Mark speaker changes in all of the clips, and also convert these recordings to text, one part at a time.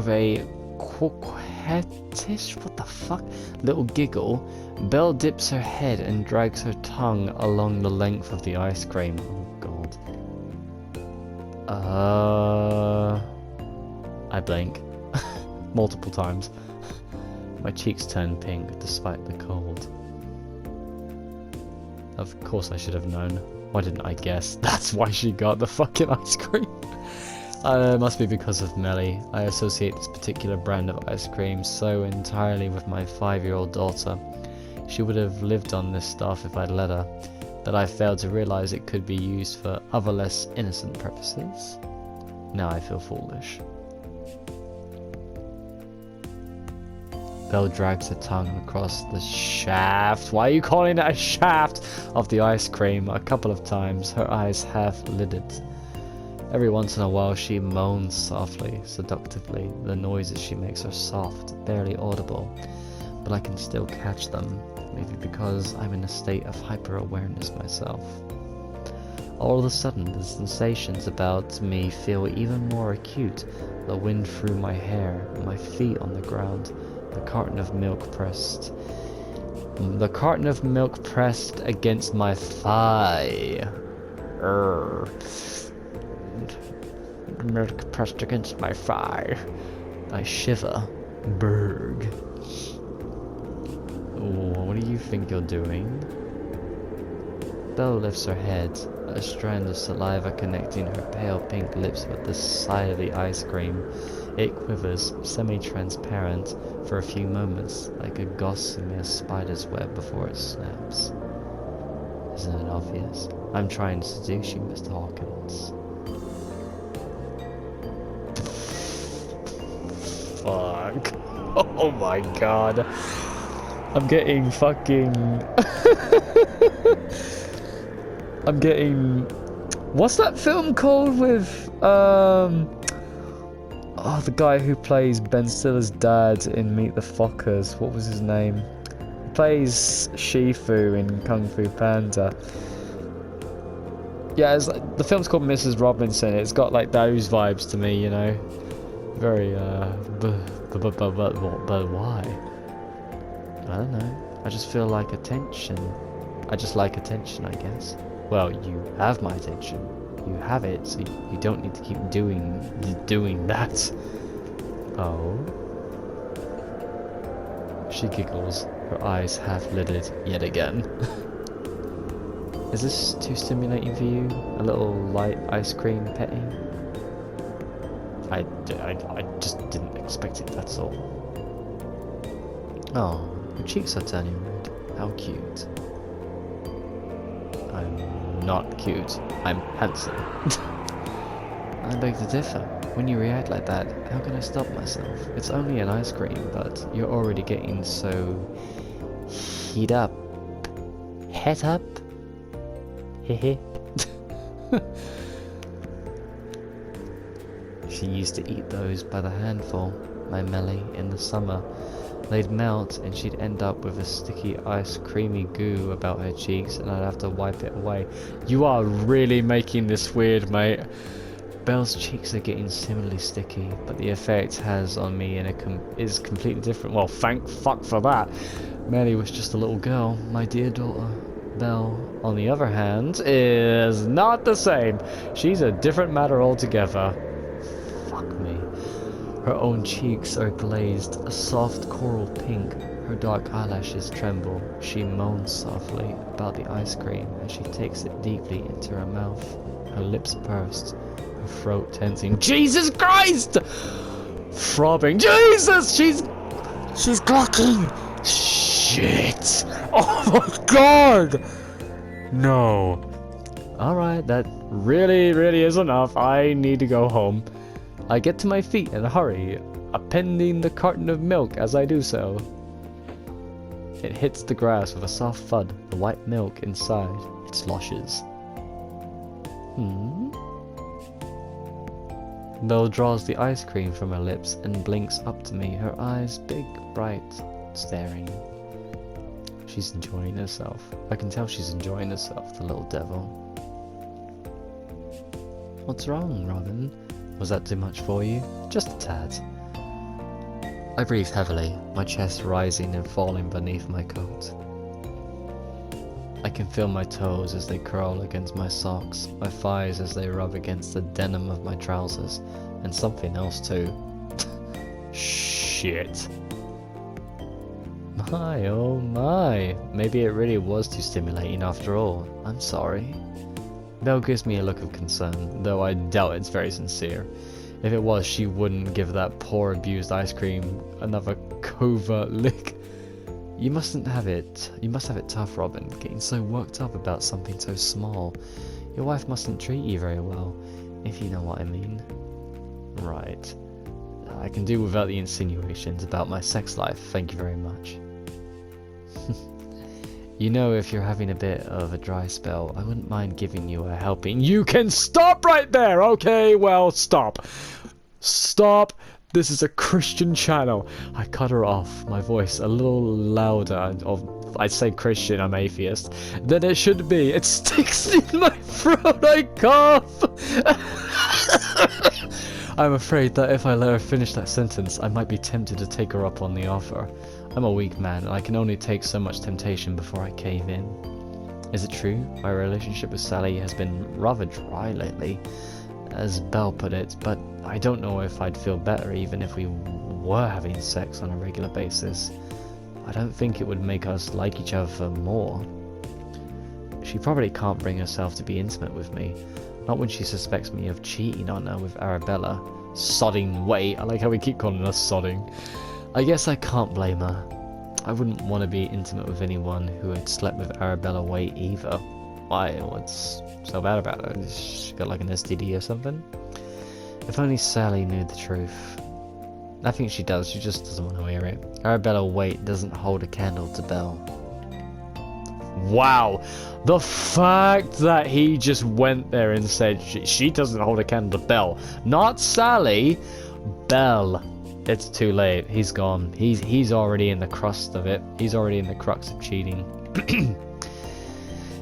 Speaker 1: With a coquettish, what the fuck, little giggle, Belle dips her head and drags her tongue along the length of the ice cream. Oh god. I blink. Multiple times. My cheeks turn pink despite the cold. Of course I should have known. Why didn't I guess? That's why she got the fucking ice cream. Must be because of Melly. I associate this particular brand of ice cream so entirely with my 5-year-old daughter. She would have lived on this stuff if I'd let her, but I failed to realize it could be used for other less innocent purposes. Now I feel foolish. Belle drags her tongue across the shaft. Why are you calling it a shaft? Of the ice cream a couple of times, her eyes half lidded. Every once in a while she moans softly, seductively. The noises she makes are soft, barely audible, but I can still catch them, maybe because I'm in a state of hyper-awareness myself. All of a sudden, the sensations about me feel even more acute. The wind through my hair, my feet on the ground, the carton of milk pressed against my thigh. Milk pressed against my thigh. I shiver. Berg. What do you think you're doing? Belle lifts her head, a strand of saliva connecting her pale pink lips with the side of the ice cream. It quivers, semi-transparent, for a few moments, like a gossamer spider's web before it snaps. Isn't it obvious? I'm trying to seduce you, Mr. Hawkins. Fuck. Oh my god. I'm getting fucking... I'm getting... What's that film called with... Oh, the guy who plays Ben Stiller's dad in Meet the Fockers. What was his name? He plays Shifu in Kung Fu Panda. Yeah, it's like, the film's called Mrs. Robinson. It's got like those vibes to me, you know. Very, but why? I don't know. I just feel like attention. I just like attention, I guess. Well, you have my attention. You have it, so you don't need to keep doing that. Oh. She giggles, her eyes half lidded yet again. Is this too stimulating for you? A little light ice cream petting? I just didn't expect it, that's all. Oh, your cheeks are turning red. How cute. I'm not cute. I'm handsome. I beg to differ. When you react like that, how can I stop myself? It's only an ice cream, but you're already getting so... heat up. Het up? Hehe. She used to eat those by the handful, my Melly, in the summer. They'd melt and she'd end up with a sticky ice creamy goo about her cheeks and I'd have to wipe it away. You are really making this weird, mate. Belle's cheeks are getting similarly sticky, but the effect it has on me is completely different. Well, thank fuck for that. Melly was just a little girl, my dear daughter. Belle, on the other hand, is not the same. She's a different matter altogether. Fuck me. Her own cheeks are glazed a soft coral pink. Her dark eyelashes tremble. She moans softly about the ice cream as she takes it deeply into her mouth. Her lips burst, her throat tensing. Jesus Christ! Throbbing. Jesus! She's clocking! Shit! Oh my god! No. Alright, that really is enough. I need to go home. I get to my feet in a hurry, appending the carton of milk as I do so. It hits the grass with a soft thud, the white milk inside, it sloshes. Belle draws the ice cream from her lips and blinks up to me, her eyes big, bright, staring. She's enjoying herself. I can tell she's enjoying herself, the little devil. What's wrong, Robin? Was that too much for you? Just a tad. I breathe heavily, my chest rising and falling beneath my coat. I can feel my toes as they curl against my socks, my thighs as they rub against the denim of my trousers, and something else too. Shit. My oh my, maybe it really was too stimulating after all. I'm sorry. Belle gives me a look of concern, though I doubt it's very sincere. If it was, she wouldn't give that poor abused ice cream another covert lick. You must have it tough, Robin, getting so worked up about something so small. Your wife mustn't treat you very well, if you know what I mean. Right. I can do without the insinuations about my sex life, thank you very much. You know, if you're having a bit of a dry spell, I wouldn't mind giving you a helping. You can stop right there! Okay, well, stop. Stop. This is a Christian channel. I cut her off, my voice a little louder. I'd say Christian, I'm atheist. Than it should be. It sticks in my throat, I cough! I'm afraid that if I let her finish that sentence, I might be tempted to take her up on the offer. I'm a weak man, and I can only take so much temptation before I cave in. Is it true? My relationship with Sally has been rather dry lately, as Belle put it, but I don't know if I'd feel better even if we were having sex on a regular basis. I don't think it would make us like each other more. She probably can't bring herself to be intimate with me, not when she suspects me of cheating on her with Arabella. Sodding wait, I like how we keep calling her sodding. I guess I can't blame her. I wouldn't want to be intimate with anyone who had slept with Arabella Waite either. Why? What's so bad about her? Has she got like an STD or something? If only Sally knew the truth. I think she does, she just doesn't want to hear it. Arabella Waite doesn't hold a candle to Belle. Wow! The fact that he just went there and said she doesn't hold a candle to Belle. Not Sally! Belle. It's too late. He's gone. He's already in the crust of it. He's already in the crux of cheating.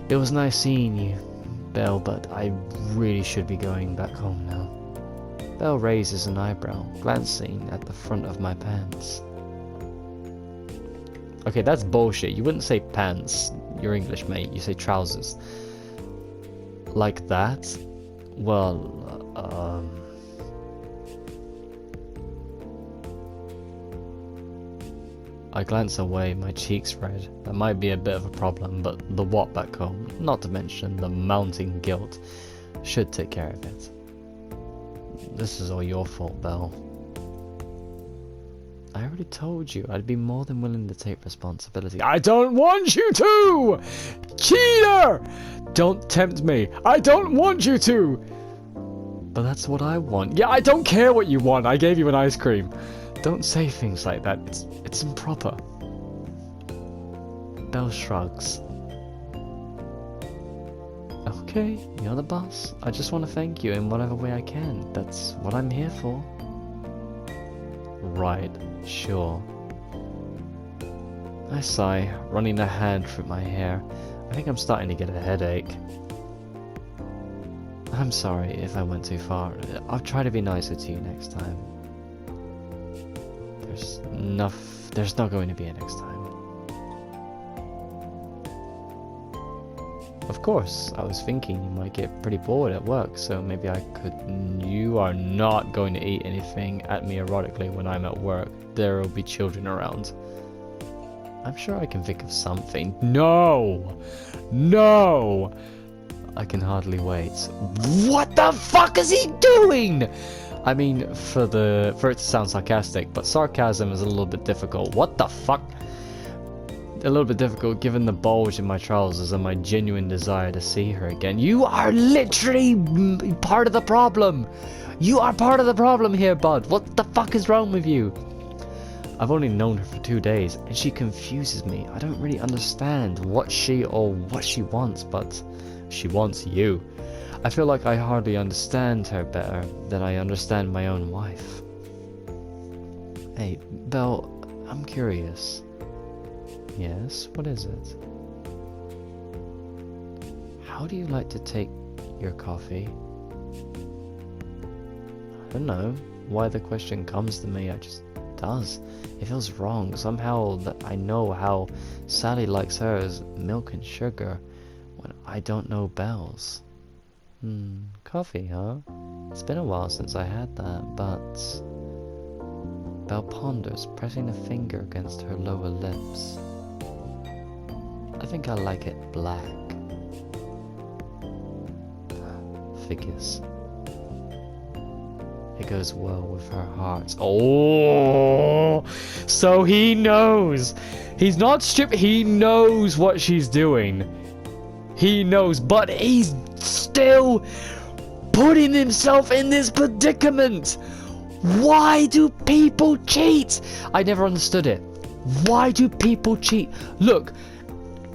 Speaker 1: It was nice seeing you, Belle, but I really should be going back home now. Belle raises an eyebrow, glancing at the front of my pants. Okay, that's bullshit. You wouldn't say pants. You're English, mate. You say trousers. Like that? Well, I glance away, my cheeks red. That might be a bit of a problem, but the what back home, not to mention the mounting guilt, should take care of it. This is all your fault, Belle. I already told you, I'd be more than willing to take responsibility. I don't want you to! Cheater! Don't tempt me. I don't want you to! But that's what I want. Yeah, I don't care what you want. I gave you an ice cream. Don't say things like that. It's improper. Belle shrugs. Okay, you're the boss. I just want to thank you in whatever way I can. That's what I'm here for. Right, sure. I sigh, running a hand through my hair. I think I'm starting to get a headache. I'm sorry if I went too far. I'll try to be nicer to you next time. There's not going to be a next time. Of course, I was thinking you might get pretty bored at work, so maybe I could... You are not going to eat anything at me erotically when I'm at work. There will be children around. I'm sure I can think of something. No! No! I can hardly wait. What the fuck is he doing? I mean, for it to sound sarcastic, but sarcasm is a little bit difficult. What the fuck? A little bit difficult given the bulge in my trousers and my genuine desire to see her again. You are literally part of the problem. You are part of the problem here, bud. What the fuck is wrong with you? I've only known her for 2 days, and she confuses me. I don't really understand what she wants, but she wants you. I feel like I hardly understand her better than I understand my own wife. Hey, Belle, I'm curious. Yes, what is it? How do you like to take your coffee? I don't know why the question comes to me, I just does. It feels wrong. Somehow that I know how Sally likes hers, milk and sugar, when I don't know Belle's. Coffee, huh? It's been a while since I had that, but... Belle ponders, pressing a finger against her lower lips. I think I like it black. Figures. It goes well with her heart. Oh, so he knows. He's not stupid. He knows what she's doing. He knows, but he's still putting himself in this predicament. Why do people cheat? I never understood it. Why do people cheat? Look,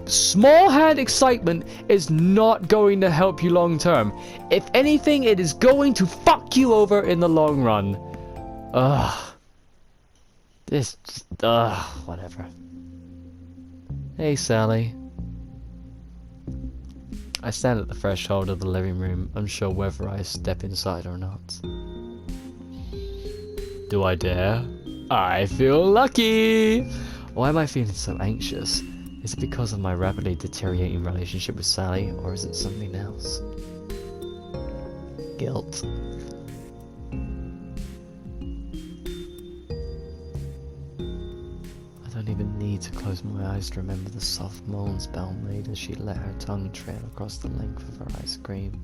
Speaker 1: small hand excitement is not going to help you long term. If anything, it is going to fuck you over in the long run. Whatever. Hey, Sally. I stand at the threshold of the living room, unsure whether I step inside or not. Do I dare? I feel lucky! Why am I feeling so anxious? Is it because of my rapidly deteriorating relationship with Sally, or is it something else? Guilt. I don't even need to close my eyes to remember the soft moans Belle made as she let her tongue trail across the length of her ice cream.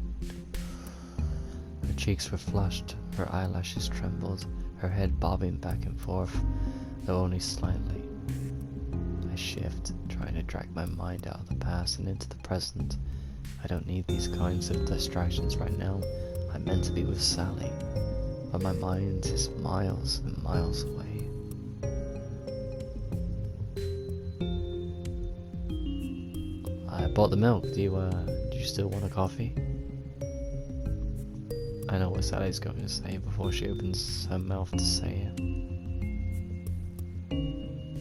Speaker 1: Her cheeks were flushed, her eyelashes trembled, her head bobbing back and forth, though only slightly. I shift, trying to drag my mind out of the past and into the present. I don't need these kinds of distractions right now. I'm meant to be with Sally, but my mind is miles and miles away. I bought the milk. Do you still want a coffee? I know what Sally's going to say before she opens her mouth to say it.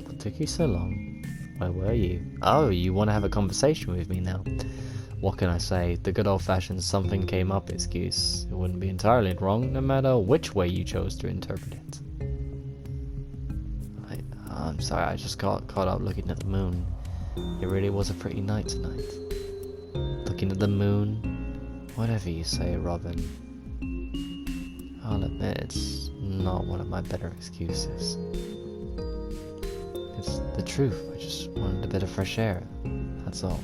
Speaker 1: What took you so long? Where were you? Oh, you want to have a conversation with me now? What can I say? The good old-fashioned something came up excuse. It wouldn't be entirely wrong, no matter which way you chose to interpret it. I'm sorry, I just got caught up looking at the moon. It really was a pretty night tonight. Looking at the moon, whatever you say, Robin. I'll admit it's not one of my better excuses. It's the truth. I just wanted a bit of fresh air. That's all.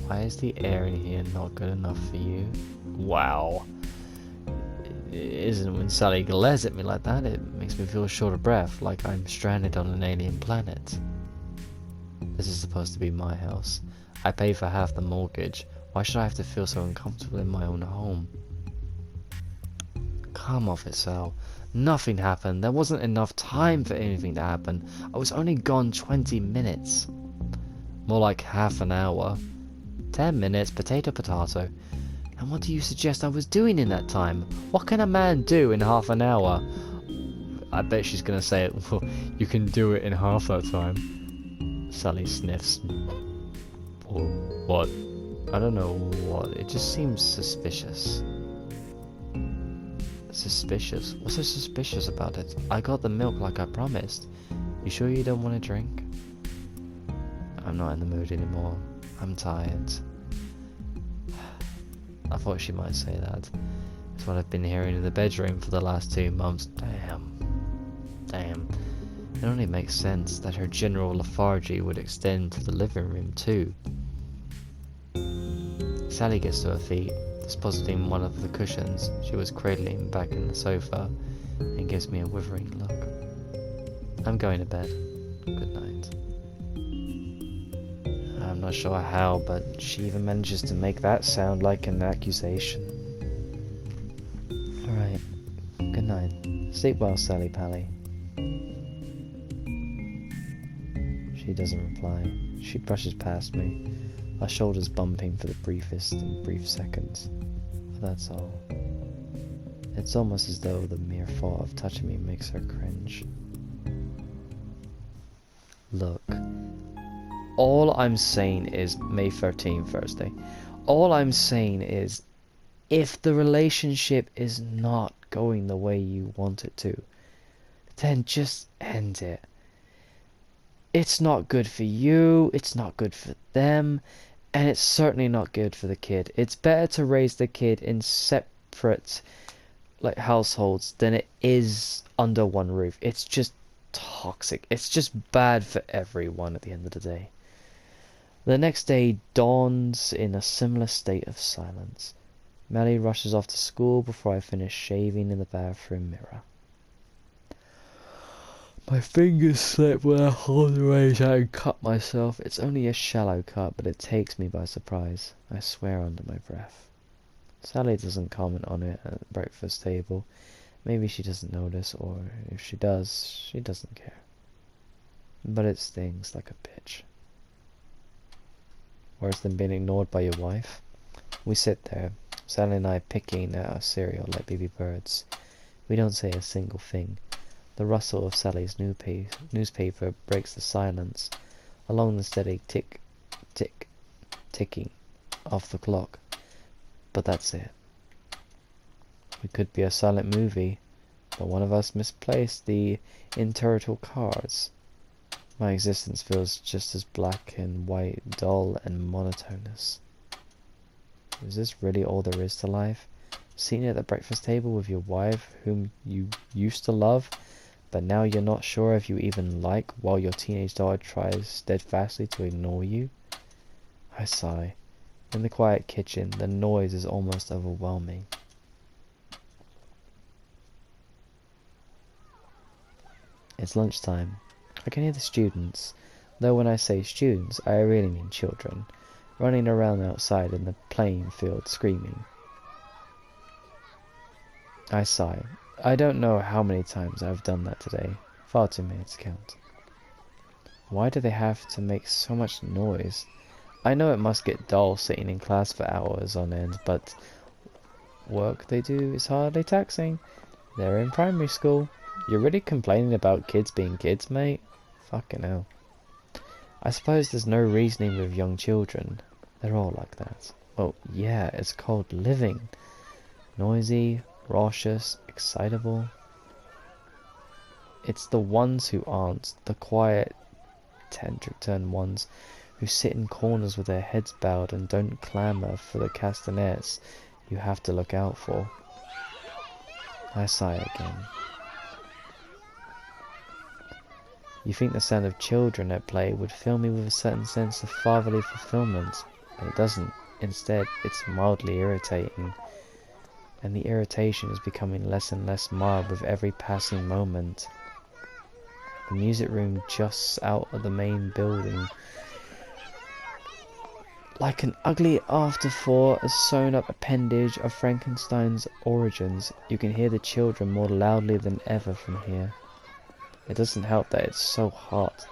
Speaker 1: Why is the air in here not good enough for you? Wow. It isn't when Sally glares at me like that. It makes me feel short of breath, like I'm stranded on an alien planet. This is supposed to be my house. I pay for half the mortgage. Why should I have to feel so uncomfortable in my own home? Come off it, Sal. Nothing happened. There wasn't enough time for anything to happen. I was only gone 20 minutes. More like half an hour. 10 minutes, potato. And what do you suggest I was doing in that time? What can a man do in half an hour? I bet she's gonna say it. Well, you can do it in half that time. Sally sniffs. Or what? I don't know what. It just seems suspicious. Suspicious? What's so suspicious about it? I got the milk like I promised. You sure you don't want a drink? I'm not in the mood anymore. I'm tired. I thought she might say that. It's what I've been hearing in the bedroom for the last 2 months. Damn. It only makes sense that her general lethargy would extend to the living room too. Sally gets to her feet, depositing one of the cushions she was cradling back in the sofa, and gives me a withering look. I'm going to bed. Good night. I'm not sure how, but she even manages to make that sound like an accusation. Alright. Good night. Sleep well, Sally Pally. She doesn't reply. She brushes past me, our shoulders bumping for the briefest and brief seconds. But that's all. It's almost as though the mere thought of touching me makes her cringe. Look. All I'm saying is May 13th, Thursday. All I'm saying is, if the relationship is not going the way you want it to, then just end it. It's not good for you, it's not good for them, and it's certainly not good for the kid. It's better to raise the kid in separate like households than it is under one roof. It's just toxic. It's just bad for everyone at the end of the day. The next day dawns in a similar state of silence. Melly rushes off to school before I finish shaving in the bathroom mirror. My fingers slip when I hold the razor and cut myself. It's only a shallow cut, but it takes me by surprise. I swear under my breath. Sally doesn't comment on it at the breakfast table. Maybe she doesn't notice, or if she does, she doesn't care. But it stings like a bitch. Worse than being ignored by your wife. We sit there, Sally and I picking at our cereal like baby birds. We don't say a single thing. The rustle of Sally's newspaper breaks the silence, along the steady tick, tick, ticking of the clock. But that's it. It could be a silent movie, but one of us misplaced the interruptible cards. My existence feels just as black and white, dull and monotonous. Is this really all there is to life? Sitting at the breakfast table with your wife, whom you used to love, but now you're not sure if you even like, while your teenage daughter tries steadfastly to ignore you? I sigh. In the quiet kitchen, the noise is almost overwhelming. It's lunchtime. I can hear the students, though when I say students, I really mean children, running around outside in the playing field screaming. I sigh. I don't know how many times I've done that today. Far too many to count. Why do they have to make so much noise? I know it must get dull sitting in class for hours on end, but work they do is hardly taxing. They're in primary school. You're really complaining about kids being kids, mate? Fucking hell. I suppose there's no reasoning with young children. They're all like that. Well, yeah, it's called living. Noisy, raucous, excitable. It's the ones who aren't, the quiet, taciturn ones who sit in corners with their heads bowed and don't clamour for the castanets you have to look out for. I sigh again. You think the sound of children at play would fill me with a certain sense of fatherly fulfillment, but it doesn't. Instead, it's mildly irritating, and the irritation is becoming less and less mild with every passing moment. The music room just out of the main building, like an ugly afterthought, a sewn-up appendage of Frankenstein's origins. You can hear the children more loudly than ever from here. It doesn't help that it's so hot.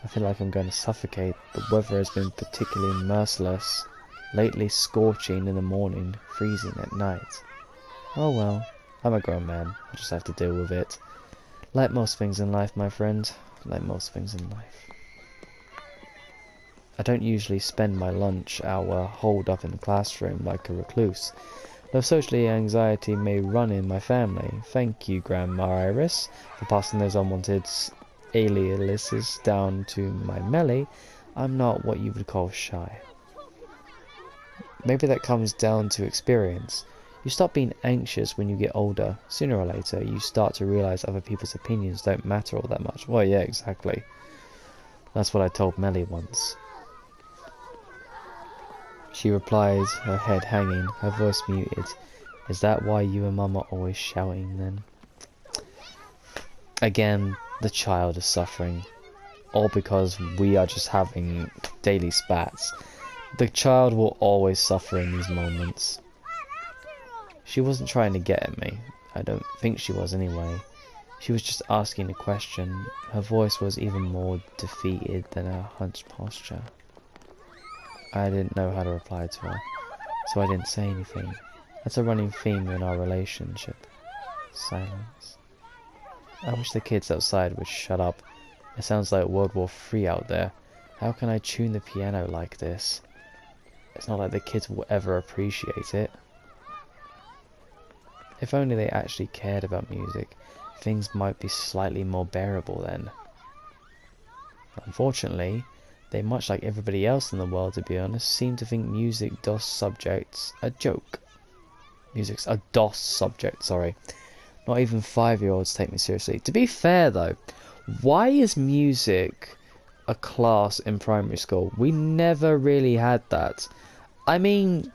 Speaker 1: I feel like I'm going to suffocate. The weather has been particularly merciless. Lately scorching in the morning, freezing at night. Oh well, I'm a grown man. I just have to deal with it. Like most things in life, my friend. Like most things in life. I don't usually spend my lunch hour holed up in the classroom like a recluse, though socially anxiety may run in my family. Thank you, Grandma Iris, for passing those unwanted aliases down to my Melly. I'm not what you would call shy. Maybe that comes down to experience. You stop being anxious when you get older. Sooner or later, you start to realize other people's opinions don't matter all that much. Well, yeah, exactly. That's what I told Melly once. She replies, her head hanging, her voice muted. Is that why you and Mum are always shouting then? Again, the child is suffering. All because we are just having daily spats. The child will always suffer in these moments. She wasn't trying to get at me. I don't think she was anyway. She was just asking a question. Her voice was even more defeated than her hunched posture. I didn't know how to reply to her, so I didn't say anything. That's a running theme in our relationship. Silence. I wish the kids outside would shut up. It sounds like World War III out there. How can I tune the piano like this? It's not like the kids will ever appreciate it. If only they actually cared about music. things might be slightly more bearable then. Unfortunately, they, much like everybody else in the world to be honest, seem to think music DOS subjects a joke. Music's a DOS subject, sorry. Not even 5-year-olds take me seriously. To be fair though, why is music a class in primary school? We never really had that. I mean,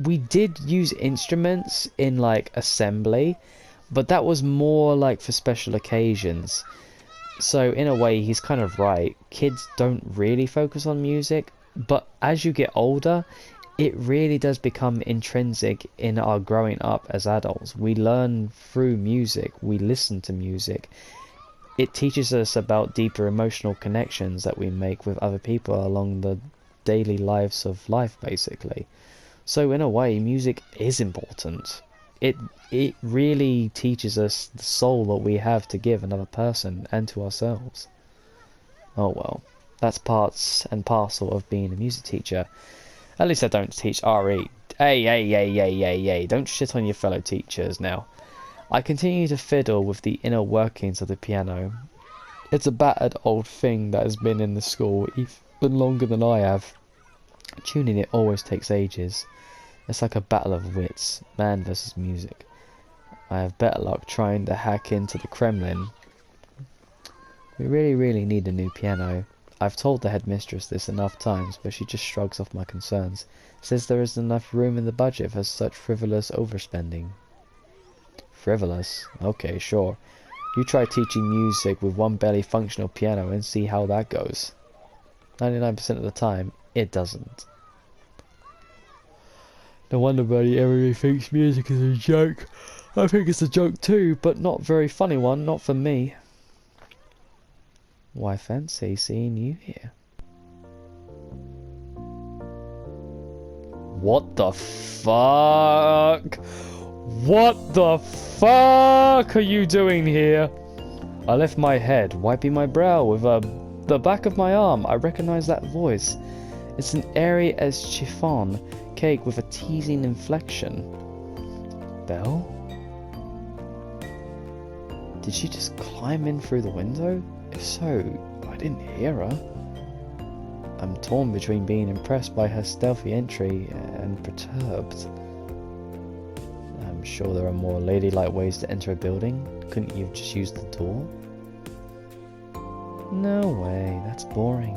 Speaker 1: we did use instruments in like assembly, but that was more like for special occasions. So in a way, he's kind of right. Kids don't really focus on music, but as you get older, it really does become intrinsic in our growing up as adults. We learn through music, we listen to music. It teaches us about deeper emotional connections that we make with other people along the daily lives of life, basically. So in a way, music is important. It really teaches us the soul that we have to give another person and to ourselves. Oh well, that's parts and parcel of being a music teacher. At least I don't teach RE. Hey, don't shit on your fellow teachers now. I continue to fiddle with the inner workings of the piano. It's a battered old thing that has been in the school even longer than I have. Tuning it always takes ages. It's like a battle of wits, man versus music. I have better luck trying to hack into the Kremlin. We really need a new piano. I've told the headmistress this enough times, but she just shrugs off my concerns. Says there isn't enough room in the budget for such frivolous overspending. Frivolous? Okay, sure. You try teaching music with one barely functional piano and see how that goes. 99% of the time, it doesn't. No wonder Buddy everybody thinks music is a joke. I think it's a joke too, but not a very funny one, not for me. Why, fancy seeing you here. What the fuck? What the fuck are you doing here? I left my head, wiping my brow with the back of my arm. I recognize that voice. It's an airy as chiffon cake with a teasing inflection. Belle? Did she just climb in through the window? If so, I didn't hear her. I'm torn between being impressed by her stealthy entry and perturbed. I'm sure there are more ladylike ways to enter a building. Couldn't you have just used the door? No way, that's boring.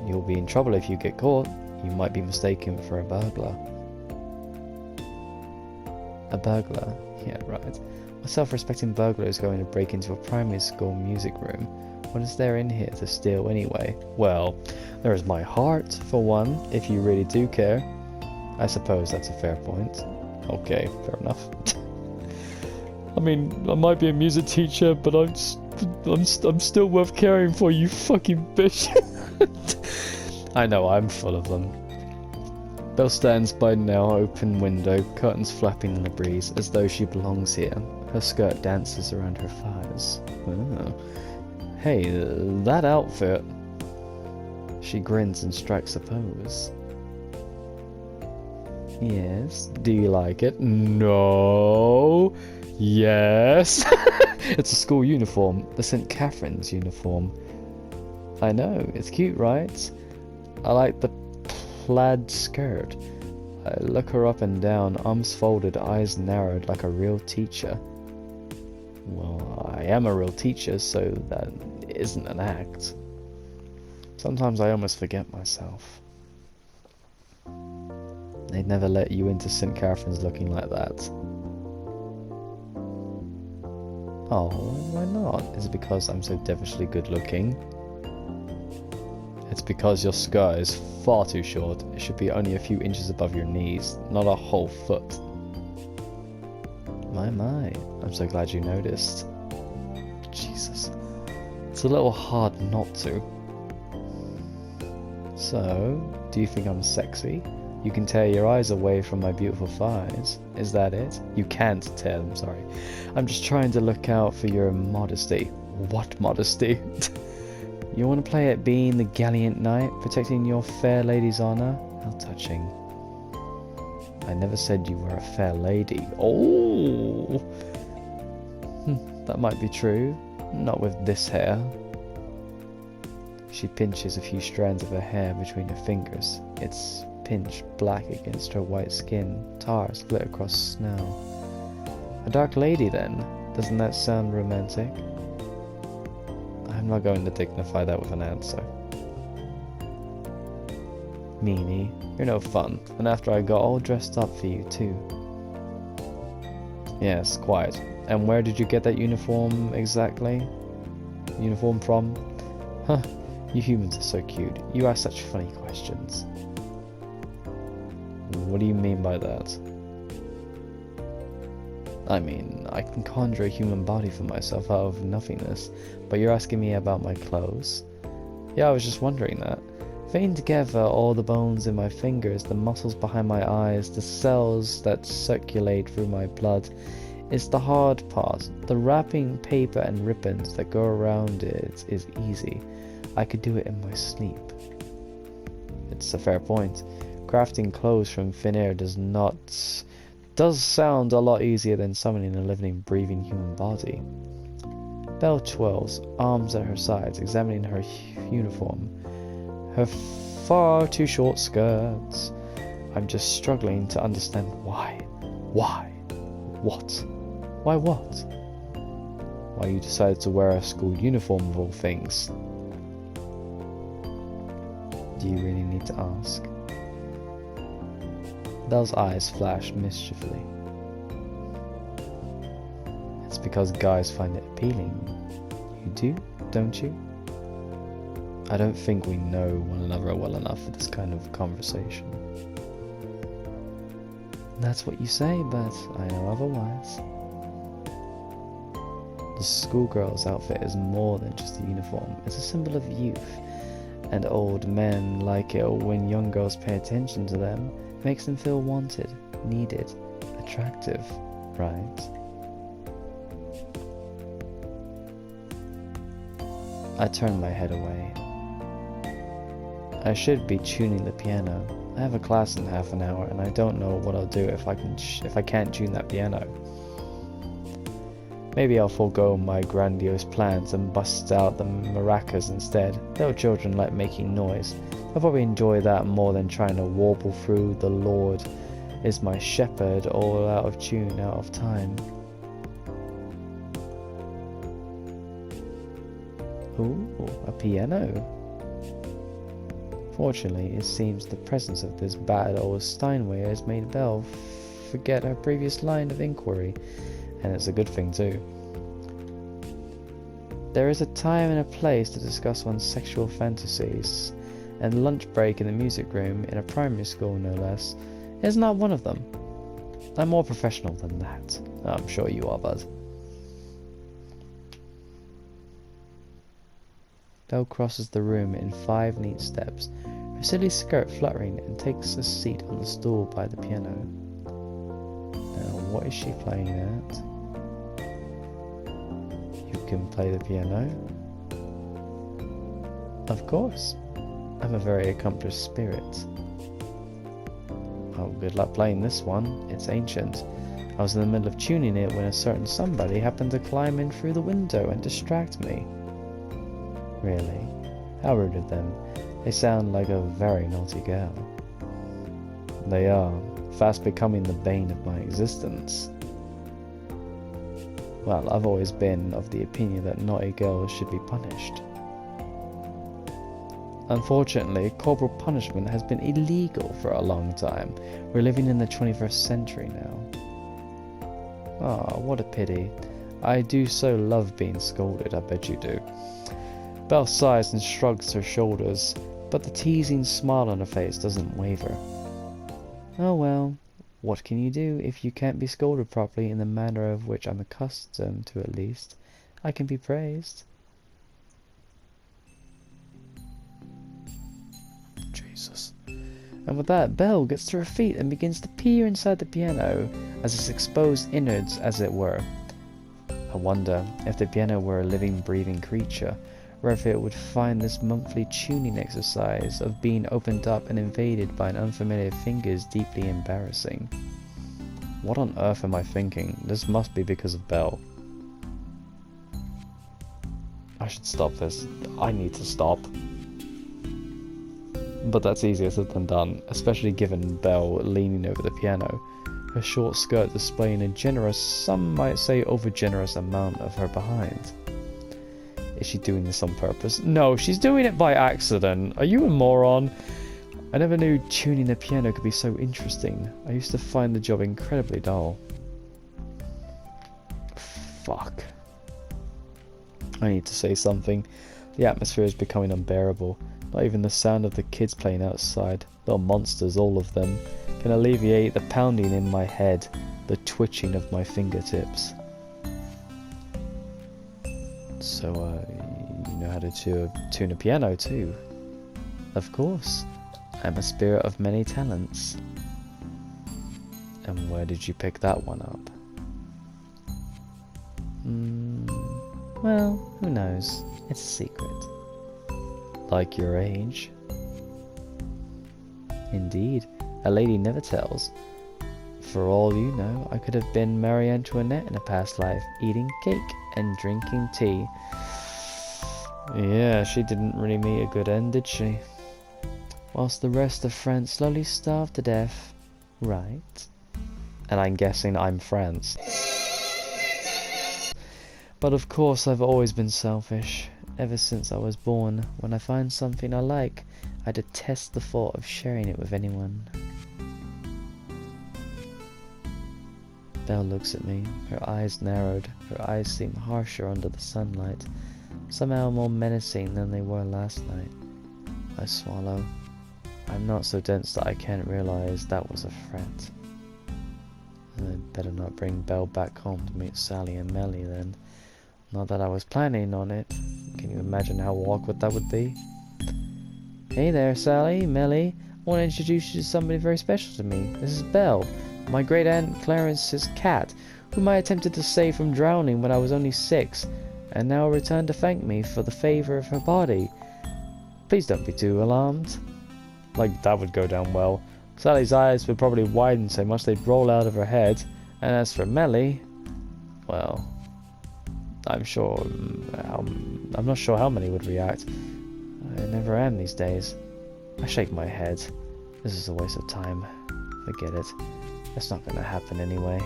Speaker 1: You'll be in trouble if you get caught. You might be mistaken for a burglar. A burglar? Yeah, right. A self-respecting burglar is going to break into a primary school music room. What is there in here to steal anyway? Well, there is my heart, for one, if you really do care. I suppose that's a fair point. Okay, fair enough. I mean, I might be a music teacher, but I'm still worth caring for, you fucking bitch. I know, I'm full of them. Belle stands by the now open window, curtains flapping in the breeze, as though she belongs here. Her skirt dances around her thighs. Oh. Hey, that outfit. She grins and strikes a pose. Yes. Do you like it? No. Yes. It's a school uniform. The St. Catherine's uniform. I know. It's cute, right? I like the plaid skirt. I look her up and down, arms folded, eyes narrowed like a real teacher. Well, I am a real teacher, so that isn't an act. Sometimes I almost forget myself. They'd never let you into St. Catherine's looking like that. Oh, why not? Is it because I'm so devilishly good looking? It's because your skirt is far too short. It should be only a few inches above your knees, not a whole foot. My, I'm so glad you noticed. Jesus. It's a little hard not to. So, do you think I'm sexy? You can tear your eyes away from my beautiful thighs. Is that it? You can't tear them, sorry. I'm just trying to look out for your modesty. What modesty? You want to play at being the gallant knight, protecting your fair lady's honour? How touching. I never said you were a fair lady. Oh! that might be true. Not with this hair. She pinches a few strands of her hair between her fingers. It's pinched black against her white skin. Tar split across snow. A dark lady, then? Doesn't that sound romantic? I'm not going to dignify that with an answer. Meanie, you're no fun. And after I got all dressed up for you, too. Yes, quite. And where did you get that uniform exactly? Uniform from? Huh, you humans are so cute. You ask such funny questions. What do you mean by that? I mean, I can conjure a human body for myself out of nothingness, but you're asking me about my clothes? Yeah, I was just wondering that. Vein together all the bones in my fingers, the muscles behind my eyes, the cells that circulate through my blood. It's the hard part. The wrapping paper and ribbons that go around it is easy. I could do it in my sleep. It's a fair point. Crafting clothes from thin air does sound a lot easier than summoning a living, breathing human body. Belle twirls, arms at her sides, examining her uniform. Her far too short skirts. I'm just struggling to understand why. Why? What? Why what? Why you decided to wear a school uniform of all things? Do you really need to ask? Belle's eyes flash mischievously. It's because guys find it appealing. You do, don't you? I don't think we know one another well enough for this kind of conversation. That's what you say, but I know otherwise. The schoolgirl's outfit is more than just a uniform. It's a symbol of youth. And old men like it when young girls pay attention to them. It makes them feel wanted, needed, attractive, right? I turn my head away. I should be tuning the piano. I have a class in half an hour, and I don't know what I'll do if I can't tune that piano. Maybe I'll forego my grandiose plans and bust out the maracas instead. Little children like making noise. I'll probably enjoy that more than trying to warble through "The Lord is my shepherd" all out of tune, out of time. Ooh, a piano. Fortunately, it seems the presence of this bad old Steinway has made Belle forget her previous line of inquiry, and it's a good thing too. There is a time and a place to discuss one's sexual fantasies, and lunch break in the music room, in a primary school no less, is not one of them. I'm more professional than that. I'm sure you are, bud. Belle crosses the room in 5 neat steps, her silly skirt fluttering, and takes a seat on the stool by the piano. Now, what is she playing at? You can play the piano? Of course. I'm a very accomplished spirit. Oh, good luck playing this one. It's ancient. I was in the middle of tuning it when a certain somebody happened to climb in through the window and distract me. Really? How rude of them. They sound like a very naughty girl. They are, fast becoming the bane of my existence. Well, I've always been of the opinion that naughty girls should be punished. Unfortunately, corporal punishment has been illegal for a long time. We're living in the 21st century now. Ah, what a pity. I do so love being scolded, I bet you do. Belle sighs and shrugs her shoulders, but the teasing smile on her face doesn't waver. Oh well, what can you do if you can't be scolded properly in the manner of which I'm accustomed to, at least? I can be praised. Jesus. And with that, Belle gets to her feet and begins to peer inside the piano, as its exposed innards, as it were. I wonder if the piano were a living, breathing creature, or if it would find this monthly tuning exercise of being opened up and invaded by an unfamiliar fingers deeply embarrassing. What on earth am I thinking? This must be because of Belle. I should stop this. I need to stop. But that's easier said than done, especially given Belle leaning over the piano, her short skirt displaying a generous, some might say over-generous amount of her behind. Is she doing this on purpose? No, she's doing it by accident. Are you a moron? I never knew tuning the piano could be so interesting. I used to find the job incredibly dull. Fuck. I need to say something. The atmosphere is becoming unbearable. Not even the sound of the kids playing outside, little monsters all of them, can alleviate the pounding in my head, the twitching of my fingertips. So, you know how to tune a piano too? Of course. I'm a spirit of many talents. And where did you pick that one up? Well, who knows? It's a secret. Like your age? Indeed, a lady never tells. For all you know, I could have been Marie Antoinette in a past life, eating cake and drinking tea. Yeah, she didn't really meet a good end, did she? Whilst the rest of France slowly starved to death. Right. And I'm guessing I'm France. But of course I've always been selfish. Ever since I was born, when I find something I like, I detest the thought of sharing it with anyone. Belle looks at me, her eyes narrowed, her eyes seem harsher under the sunlight, somehow more menacing than they were last night. I swallow. I'm not so dense that I can't realize that was a threat. I'd better not bring Belle back home to meet Sally and Melly then. Not that I was planning on it. Can you imagine how awkward that would be? Hey there, Sally, Melly. I want to introduce you to somebody very special to me. This is Belle, my great-aunt Clarence's cat, whom I attempted to save from drowning when I was only 6, and now returned to thank me for the favour of her body. Please don't be too alarmed. Like that would go down well. Sally's eyes would probably widen so much they'd roll out of her head, and as for Melly, well, I'm not sure how many would react. I never am these days. I shake my head. This is a waste of time. Forget it. It's not going to happen anyway.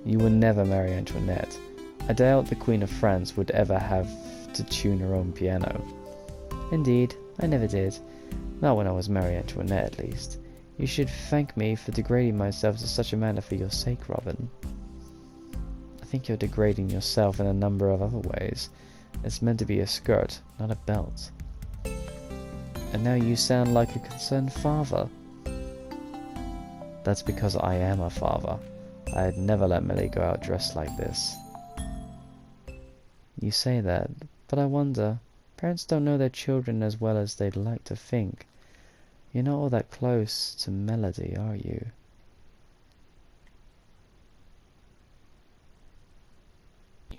Speaker 1: You would never marry Antoinette. I doubt the Queen of France would ever have to tune her own piano. Indeed, I never did. Not when I was Marie Antoinette, at least. You should thank me for degrading myself to such a manner for your sake, Robin. I think you're degrading yourself in a number of other ways. It's meant to be a skirt, not a belt. And now you sound like a concerned father. That's because I am a father. I'd never let Millie go out dressed like this. You say that, but I wonder, parents don't know their children as well as they'd like to think. You're not all that close to Melody, are you?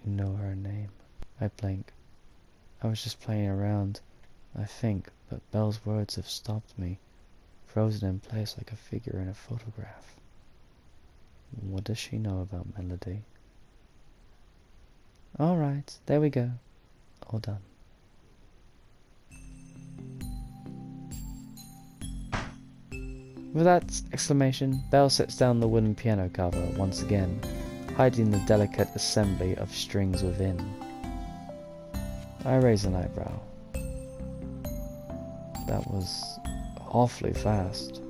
Speaker 1: You know her name. I blink. I was just playing around, I think, but Belle's words have stopped me, frozen in place like a figure in a photograph. What does she know about Melody? All right, there we go. All done. With that exclamation, Belle sets down the wooden piano cover once again, hiding the delicate assembly of strings within. I raise an eyebrow. That was awfully fast.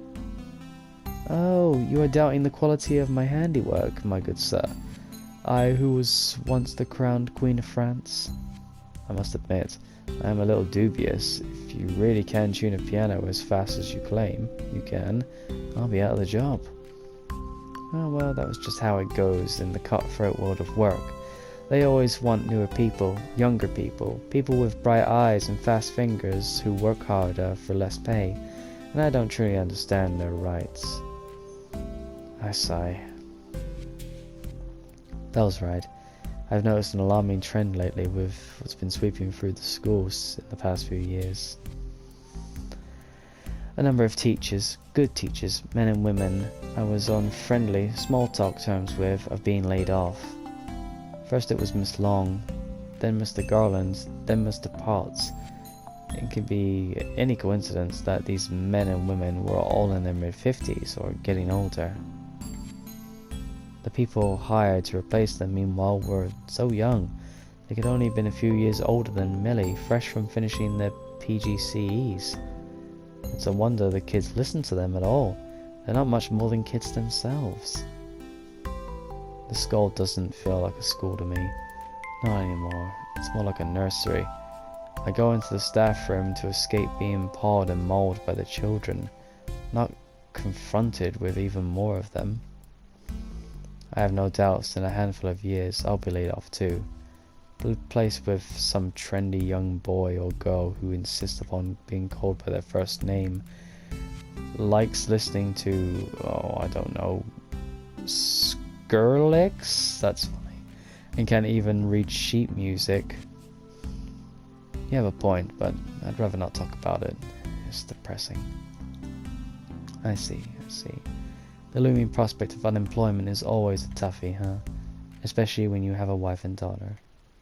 Speaker 1: Oh, you are doubting the quality of my handiwork, my good sir. I who was once the crowned Queen of France. I must admit, I am a little dubious. If you really can tune a piano as fast as you claim you can, I'll be out of the job. Oh well, that was just how it goes in the cutthroat world of work. They always want newer people, younger people, people with bright eyes and fast fingers who work harder for less pay, and I don't truly understand their rights. I sigh. Belle's right. I've noticed an alarming trend lately with what's been sweeping through the schools in the past few years. A number of teachers, good teachers, men and women, I was on friendly, small talk terms with, of being laid off. First it was Miss Long, then Mr. Garland, then Mr. Potts. It could be any coincidence that these men and women were all in their mid-50s or getting older. The people hired to replace them, meanwhile, were so young. They could only have been a few years older than Millie, fresh from finishing their PGCEs. It's a wonder the kids listen to them at all. They're not much more than kids themselves. The school doesn't feel like a school to me. Not anymore. It's more like a nursery. I go into the staff room to escape being pawed and mauled by the children, not confronted with even more of them. I have no doubts in a handful of years I'll be laid off too, replaced with some trendy young boy or girl who insists upon being called by their first name, likes listening to, I don't know, Skrillex? That's funny. And can't even read sheet music. You have a point, but I'd rather not talk about it. It's depressing. I see. The looming prospect of unemployment is always a toughie, huh? Especially when you have a wife and daughter.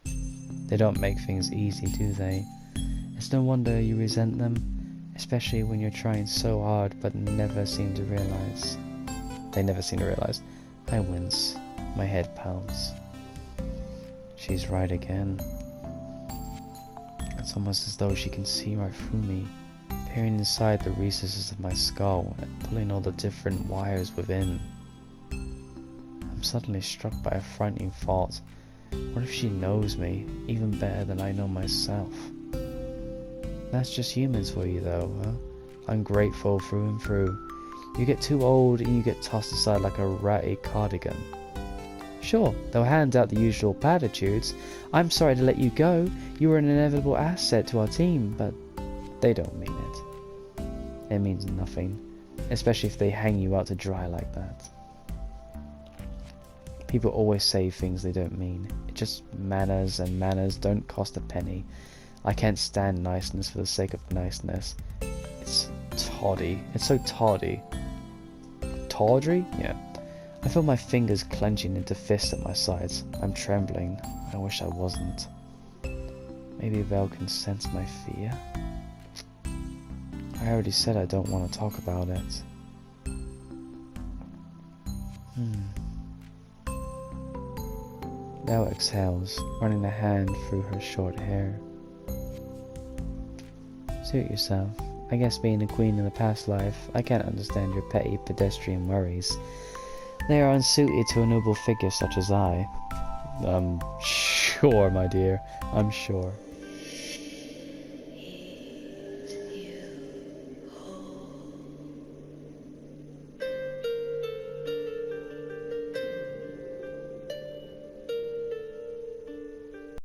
Speaker 1: They don't make things easy, do they? It's no wonder you resent them, especially when you're trying so hard but never seem to realize. They never seem to realize. I wince. My head pounds. She's right again. It's almost as though she can see right through me, peering inside the recesses of my skull and pulling all the different wires within. I'm suddenly struck by a frightening thought. What if she knows me even better than I know myself? That's just humans for you though, huh? Ungrateful through and through. You get too old and you get tossed aside like a ratty cardigan. Sure, they'll hand out the usual platitudes. I'm sorry to let you go. You were an inevitable asset to our team, but they don't mean it. It means nothing, especially if they hang you out to dry like that. People always say things they don't mean. It's just manners, and manners don't cost a penny. I can't stand niceness for the sake of niceness. It's tawdry. It's so tawdry. Tawdry? Yeah. I feel my fingers clenching into fists at my sides. I'm trembling. I wish I wasn't. Maybe Val can sense my fear. I already said I don't want to talk about it. Val exhales, running a hand through her short hair. Suit yourself. I guess being a queen in the past life, I can't understand your petty pedestrian worries. They are unsuited to a noble figure such as I. Sure, my dear, I'm sure.